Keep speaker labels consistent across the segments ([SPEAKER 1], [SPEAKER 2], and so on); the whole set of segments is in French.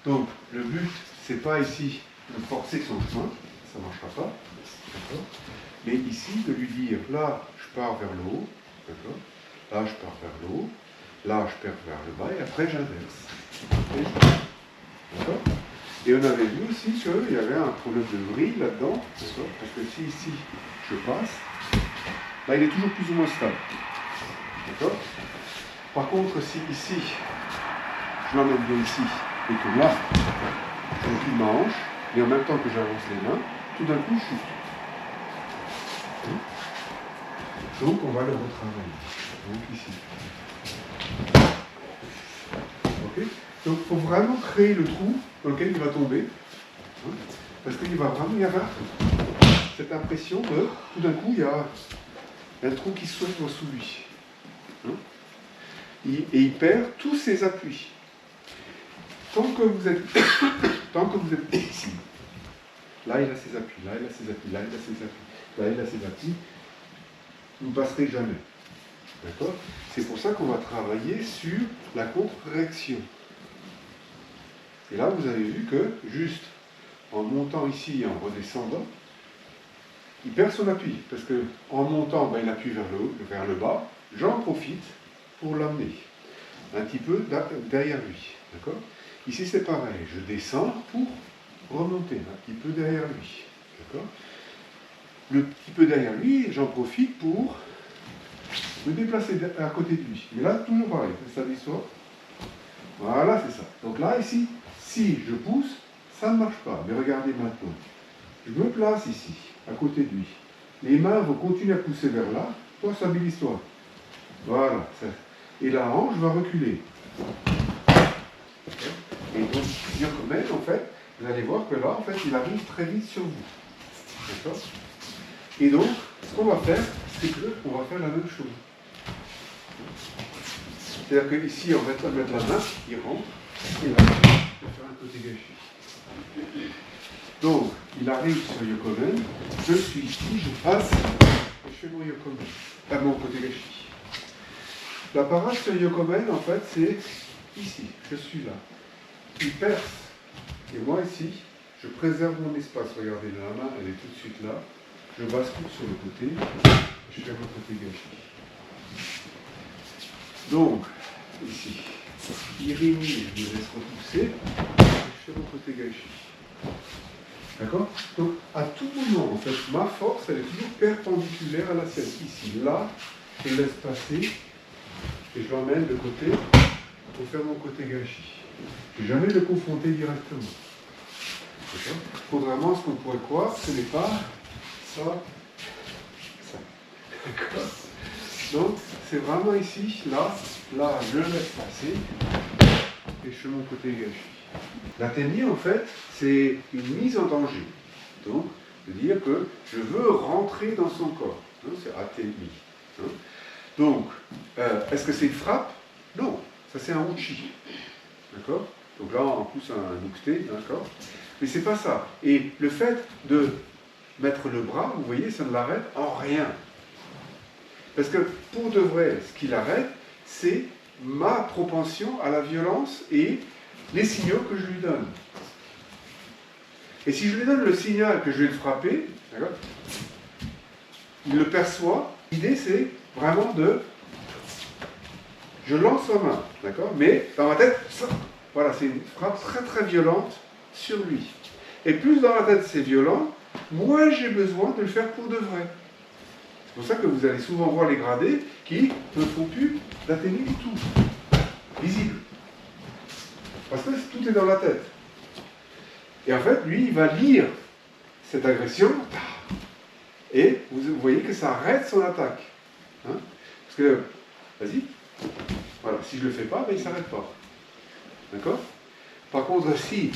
[SPEAKER 1] Donc, le but, c'est pas ici de forcer son chemin, ça ne marchera pas, d'accord? Mais ici, de lui dire, là, je pars vers le haut, d'accord? Là, je pars vers le haut, là, je pars vers le bas, et après, j'inverse. D'accord? Et on avait vu aussi qu'il y avait un problème de vrille là-dedans, d'accord? Parce que si ici, je passe, là, il est toujours plus ou moins stable. D'accord? Par contre, si ici, je l'emmène bien ici, et que là, je recule ma hanche, et en même temps que j'avance les mains, tout d'un coup, je chute. Donc, on va le retravailler. Donc, ici. Ok? Donc, il faut vraiment créer le trou dans lequel il va tomber. Hein, parce qu'il va vraiment y avoir cette impression de, tout d'un coup, il y a un trou qui s'ouvre sous lui. Hein, et il perd tous ses appuis. Tant que vous êtes ici, là il a ses appuis, là il a ses appuis, là il a ses appuis, là il a ses appuis, vous ne passerez jamais. D'accord? C'est pour ça qu'on va travailler sur la contre-réaction. Et là vous avez vu que, juste en montant ici et en redescendant, il perd son appui. Parce qu'en montant, ben, il appuie vers le bas, j'en profite pour l'amener un petit peu derrière lui. D'accord? Ici c'est pareil, je descends pour remonter un petit peu derrière lui. D'accord? Le petit peu derrière lui, j'en profite pour me déplacer à côté de lui. Mais là, toujours pareil, c'est ça l'histoire. Voilà, c'est ça. Donc là, ici, si je pousse, ça ne marche pas. Mais regardez maintenant. Je me place ici, à côté de lui. Les mains vont continuer à pousser vers là. Toi, stabilise-toi. Voilà. Et la hanche va reculer. Et donc, Yokomen, en fait, vous allez voir que là, en fait, il arrive très vite sur vous. D'accord? Et donc, ce qu'on va faire, c'est qu'on va faire la même chose. C'est-à-dire qu'ici, on va mettre la main, il rentre, et là, il va faire un côté gâchis. Donc, il arrive sur Yokomen, je suis ici, je passe, et je fais mon Yokomen, à mon côté gâchis. La parade sur Yokomen, en fait, c'est ici, je suis là. Il perce, et moi ici, je préserve mon espace. Regardez, la main, elle est tout de suite là. Je bascule sur le côté, je fais mon côté gâchis. Donc, ici, Irimi, je me laisse repousser, je fais mon côté gâchis. D'accord? Donc, à tout moment, en fait, ma force, elle est toujours perpendiculaire à la sienne. Ici, là, je laisse passer, et je l'emmène de côté pour faire mon côté gâchis. Je ne vais jamais le confronter directement. D'accord? Contrairement à ce qu'on pourrait croire, ce n'est pas ça, ça. D'accord? Donc, c'est vraiment ici, là, je laisse passer et je fais mon côté gâchis. La ténie, en fait, c'est une mise en danger. Donc, de dire que je veux rentrer dans son corps. Hein, c'est aténie. Hein. Donc, est-ce que c'est une frappe? Non, ça c'est un uchi. D'accord? Donc là, on pousse un uxté, d'accord? Mais c'est pas ça. Et le fait de mettre le bras, vous voyez, ça ne l'arrête en rien. Parce que pour de vrai, ce qui l'arrête, c'est ma propension à la violence et les signaux que je lui donne. Et si je lui donne le signal que je vais le frapper, d'accord, il le perçoit. L'idée, c'est vraiment de... Je lance ma main, d'accord? Mais dans ma tête, ça, voilà, c'est une frappe très très violente sur lui. Et plus dans ma tête c'est violent, moins j'ai besoin de le faire pour de vrai. C'est pour ça que vous allez souvent voir les gradés qui ne font plus d'atténuer du tout. Visible. Parce que tout est dans la tête. Et en fait, lui, il va lire cette agression, et vous voyez que ça arrête son attaque. Hein? Parce que, vas-y, voilà, si je ne le fais pas, ben, il ne s'arrête pas. D'accord? Par contre, si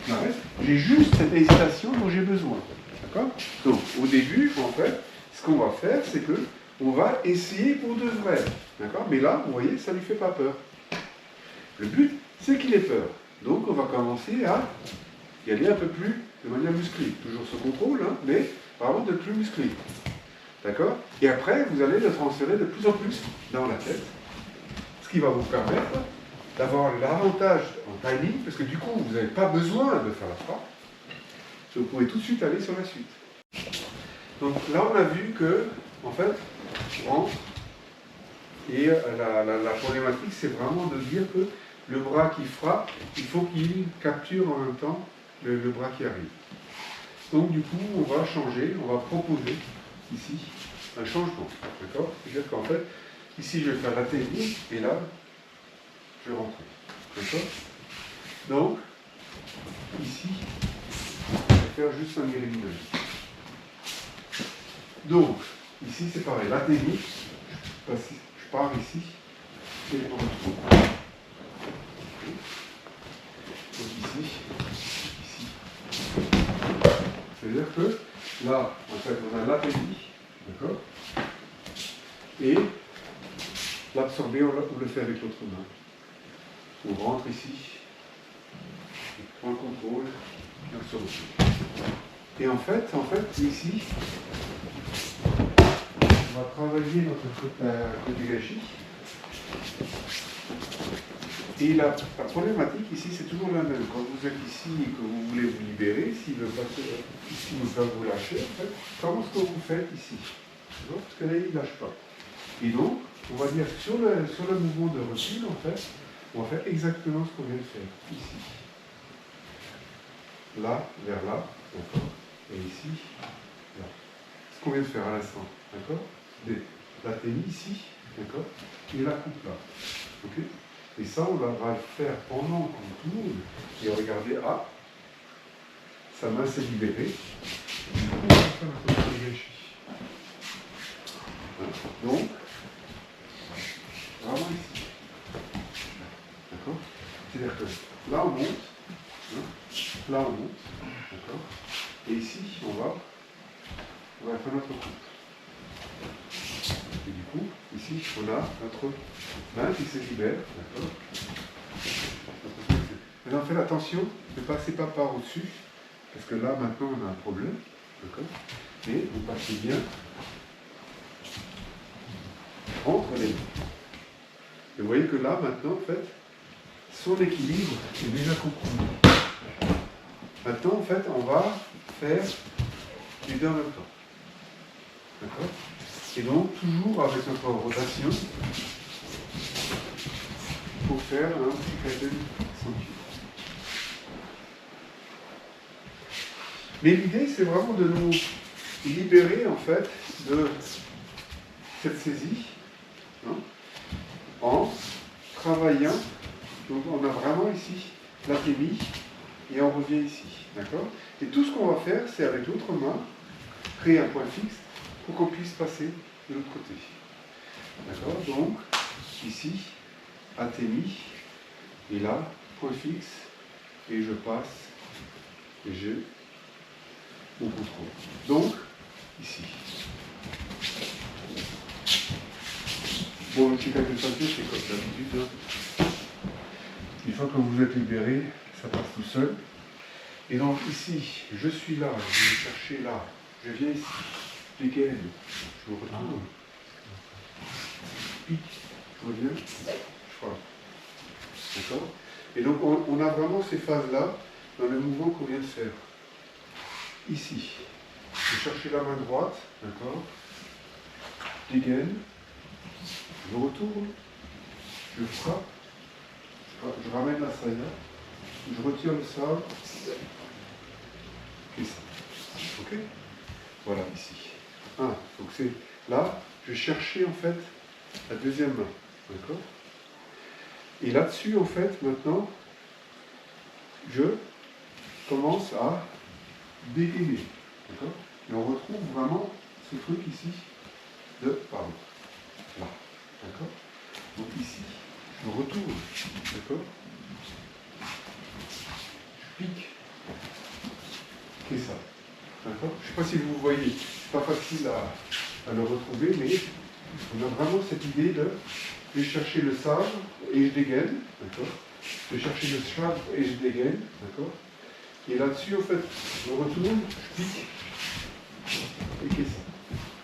[SPEAKER 1] j'arrête, j'ai juste cette hésitation dont j'ai besoin. D'accord? Donc, au début, en fait, ce qu'on va faire, c'est que on va essayer pour de vrai. D'accord? Mais là, vous voyez, ça ne lui fait pas peur. Le but, c'est qu'il ait peur. Donc, on va commencer à y aller un peu plus de manière musclée. Toujours ce contrôle, hein, mais vraiment de plus musclé. D'accord? Et après, vous allez le transférer de plus en plus dans la tête, ce qui va vous permettre d'avoir l'avantage en timing, parce que du coup, vous n'avez pas besoin de faire la frappe. Vous pouvez tout de suite aller sur la suite. Donc là, on a vu que, en fait, on rentre. Et la problématique, c'est vraiment de dire que le bras qui frappe, il faut qu'il capture en même temps le bras qui arrive. Donc du coup, on va changer, on va proposer ici un changement. D'accord? C'est-à-dire qu'en fait, ici, je vais faire l'atterrir, et là, je vais rentrer. D'accord? Donc, ici, je vais faire juste un irrégulier. Donc, ici, c'est pareil. L'atterrir, je pars ici, et je retrouve. Donc ici. C'est-à-dire que là, en fait, on a l'atterri, d'accord? Et l'absorber, on le fait avec l'autre main. On rentre ici, on prend le contrôle, et on se retrouve. Et en fait, ici, on va travailler notre côté gâchis. Et la problématique ici, c'est toujours la même. Quand vous êtes ici et que vous voulez vous libérer, s'il veut pas vous lâcher, en fait, comment est-ce que vous faites ici? Parce que là, il ne lâche pas. Et donc, on va dire sur le mouvement de recul, en fait, on va faire exactement ce qu'on vient de faire ici. Là, vers là, d'accord? Et ici, là. Ce qu'on vient de faire à l'instant, d'accord? La tenue ici, d'accord? Et la coupe là. Ok? Et ça, on va le faire pendant qu'on tourne. Et regardez, ah, sa main s'est libérée. Du coup, on va faire un peu de gâchis. Donc, vraiment ici. D'accord? C'est-à-dire que là, on monte. Là, on monte. D'accord? Et ici, on va faire notre coupe. Et du coup, ici, on a notre main qui se libère. D'accord? Maintenant, faites attention, ne passez pas par au-dessus, parce que là, maintenant, on a un problème. D'accord? Et vous passez bien entre les mains. Et vous voyez que là, maintenant, en fait, son équilibre est déjà compromis. Maintenant, en fait, on va faire les deux en même temps. D'accord? Et donc, toujours avec notre rotation, pour faire un petit pattern century. Mais l'idée, c'est vraiment de nous libérer, en fait, de cette saisie, hein, en travaillant. Donc, on a vraiment ici l'athémie, et on revient ici. D'accord? Et tout ce qu'on va faire, c'est avec l'autre main, créer un point fixe pour qu'on puisse passer de l'autre côté. D'accord? Donc, ici, athémie, et là, point fixe, et je passe, et j'ai mon contrôle. Donc, ici. Bon, le petit calcul papier, c'est comme d'habitude. Hein. Une fois que vous êtes libéré, ça passe tout seul. Et donc ici, je suis là, je vais chercher là, je viens ici, je dégaine, je me retourne, je pique, je reviens, je frappe. D'accord? Et donc on a vraiment ces phases-là dans le mouvement qu'on vient de faire. Ici, je vais chercher la main droite, d'accord? Je dégaine, je retourne, je frappe, je ramène la saya, je retire le sable, et ça. Ok? Voilà, ici. Donc c'est là, je vais chercher en fait la deuxième main. D'accord? Et là-dessus, en fait, maintenant, je commence à dégainer. D'accord? Et on retrouve vraiment ce truc ici de pardon. Là. D'accord? Donc ici, je retourne. D'accord? Je pique. Et ça. D'accord? Je ne sais pas si vous voyez, c'est pas facile à le retrouver, mais on a vraiment cette idée de je vais chercher le sabre et je dégaine, d'accord? Je vais chercher le sabre et je dégaine, d'accord? Et là-dessus, en fait, je retourne, je pique et qu'est-ce que ça?